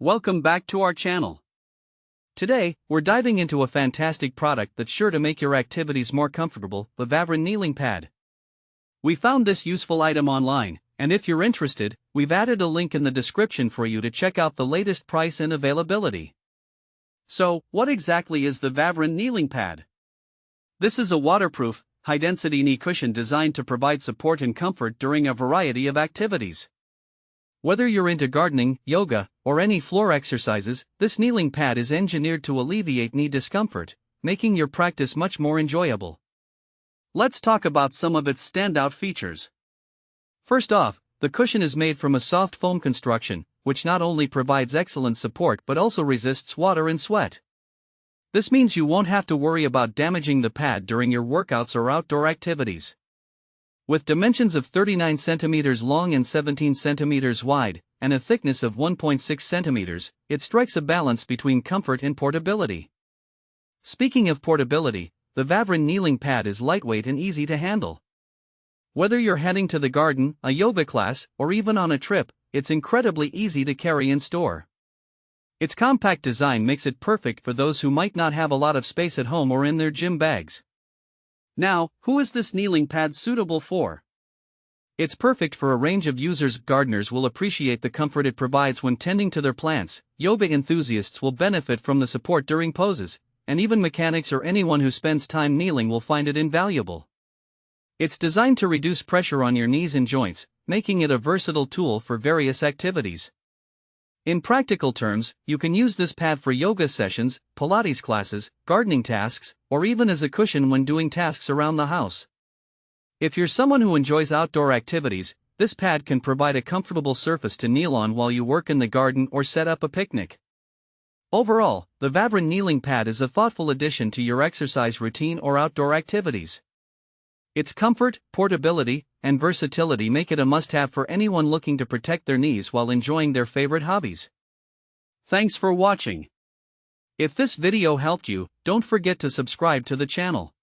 Welcome back to our channel. Today, we're diving into a fantastic product that's sure to make your activities more comfortable, the Vaveren Kneeling Pad. We found this useful item online, and if you're interested, we've added a link in the description for you to check out the latest price and availability. So, what exactly is the Vaveren Kneeling Pad? This is a waterproof, high-density knee cushion designed to provide support and comfort during a variety of activities. Whether you're into gardening, yoga, or any floor exercises, this kneeling pad is engineered to alleviate knee discomfort, making your practice much more enjoyable. Let's talk about some of its standout features. First off, the cushion is made from a soft foam construction, which not only provides excellent support but also resists water and sweat. This means you won't have to worry about damaging the pad during your workouts or outdoor activities. With dimensions of 39 centimeters long and 17 centimeters wide, and a thickness of 1.6 centimeters, it strikes a balance between comfort and portability. Speaking of portability, the Vaveren Kneeling Pad is lightweight and easy to handle. Whether you're heading to the garden, a yoga class, or even on a trip, it's incredibly easy to carry and store. Its compact design makes it perfect for those who might not have a lot of space at home or in their gym bags. Now, who is this kneeling pad suitable for? It's perfect for a range of users. Gardeners will appreciate the comfort it provides when tending to their plants, yoga enthusiasts will benefit from the support during poses, and even mechanics or anyone who spends time kneeling will find it invaluable. It's designed to reduce pressure on your knees and joints, making it a versatile tool for various activities. In practical terms, you can use this pad for yoga sessions, Pilates classes, gardening tasks, or even as a cushion when doing tasks around the house. If you're someone who enjoys outdoor activities, this pad can provide a comfortable surface to kneel on while you work in the garden or set up a picnic. Overall, the Vaveren Kneeling Pad is a thoughtful addition to your exercise routine or outdoor activities. Its comfort, portability, and versatility make it a must-have for anyone looking to protect their knees while enjoying their favorite hobbies. Thanks for watching. If this video helped you, don't forget to subscribe to the channel.